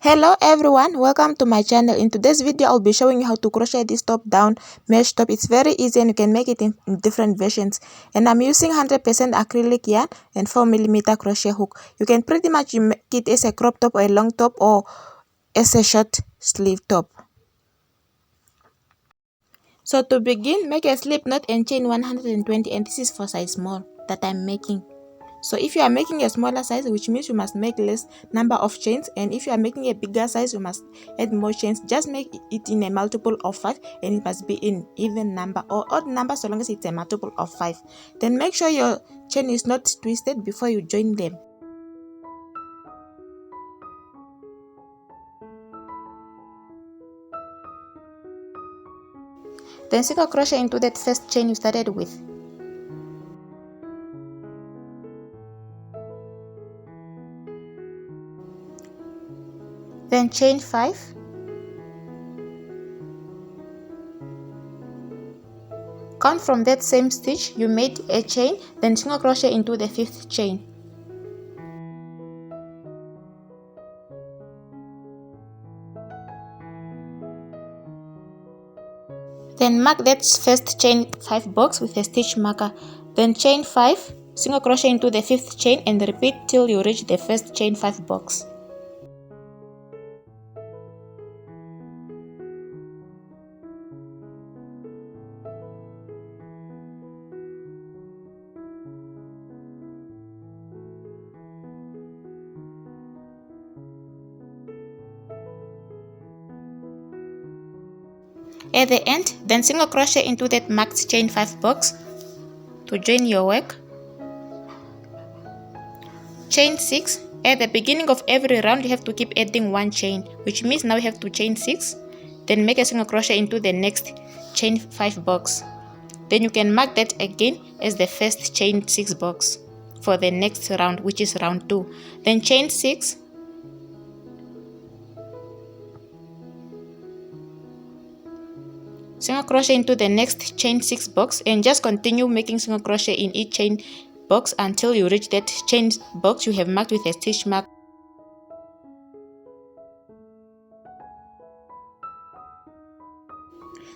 Hello everyone, welcome to my channel. In today's video I'll be showing you how to crochet this top down mesh top. It's very easy and you can make it in different versions, and I'm using 100% acrylic yarn and 4mm crochet hook. You can pretty much make it as a crop top or a long top or as a short sleeve top. So to begin, make a slip knot and chain 120, and this is for size small that I'm making. So if you are making a smaller size, which means you must make less number of chains, and if you are making a bigger size, you must add more chains. Just make it in a multiple of 5, and it must be in even number or odd number so long as it's a multiple of 5. Then make sure your chain is not twisted before you join them. Then single crochet into that first chain you started with. Then chain 5. Count from that same stitch you made a chain, then single crochet into the 5th chain. Then mark that first chain 5 box with a stitch marker. Then chain 5, single crochet into the 5th chain and repeat till you reach the first chain 5 box. At the end, then single crochet into that marked chain 5 box to join your work. Chain 6. At the beginning of every round you have to keep adding 1 chain, which means now you have to chain 6, then make a single crochet into the next chain 5 box. Then you can mark that again as the first chain 6 box for the next round, which is round 2. Then chain 6, single crochet into the next chain 6 box, and just continue making single crochet in each chain box until you reach that chain box you have marked with a stitch mark.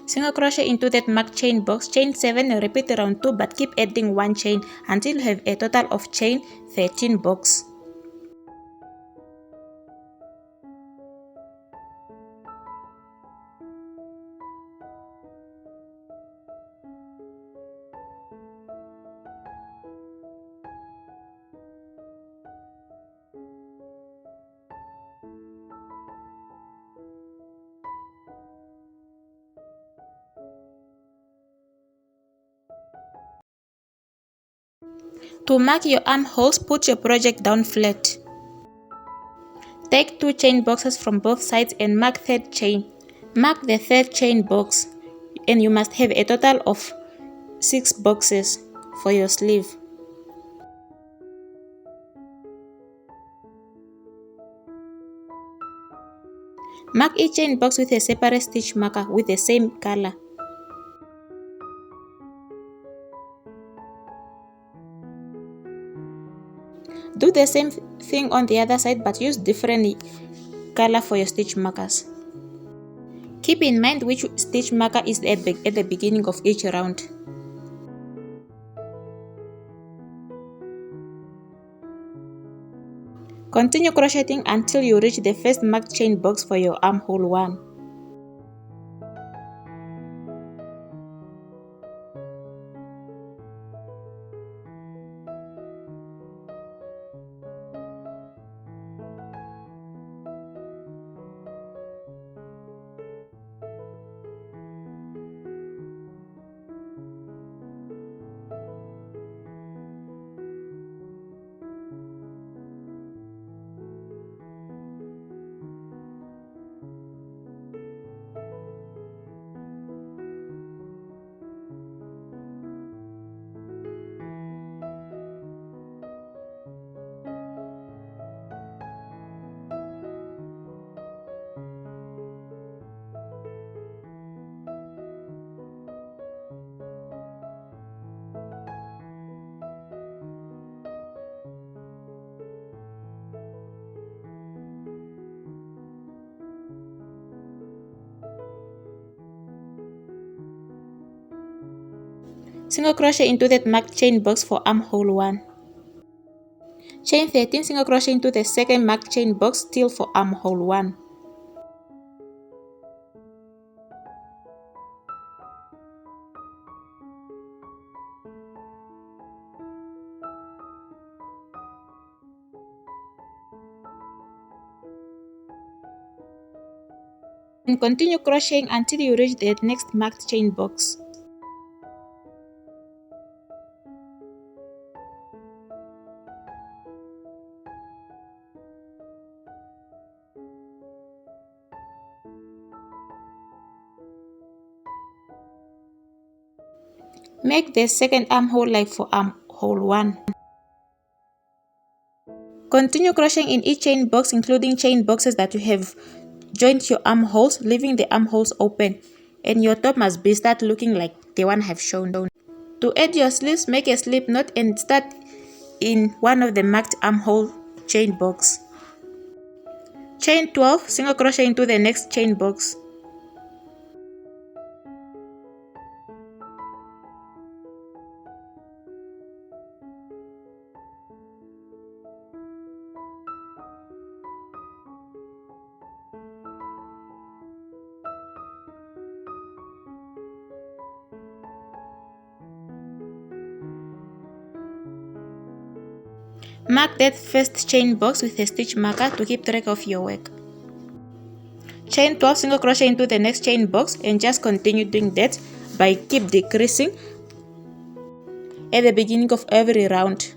Single crochet into that marked chain box, chain 7, repeat round 2 but keep adding 1 chain until you have a total of chain 13 box. To mark your armholes, put your project down flat. Take 2 chain boxes from both sides and mark 3rd chain. Mark the 3rd chain box, and you must have a total of 6 boxes for your sleeve. Mark each chain box with a separate stitch marker with the same color. Do the same thing on the other side but use different color for your stitch markers. Keep in mind which stitch marker is at the beginning of each round. Continue crocheting until you reach the first marked chain box for your armhole 1. Single crochet into that marked chain box for armhole 1. Chain 13, single crochet into the second marked chain box still for armhole 1. And continue crocheting until you reach the next marked chain box. Make the second armhole like for armhole 1. Continue crocheting in each chain box, including chain boxes that you have joined your armholes, leaving the armholes open, and your top must be start looking like the one I have shown. To add your sleeves, make a slip knot and start in one of the marked armhole chain box. Chain 12, single crochet into the next chain box. Mark that first chain box with a stitch marker to keep track of your work. Chain 12, single crochet into the next chain box and just continue doing that by keep decreasing at the beginning of every round.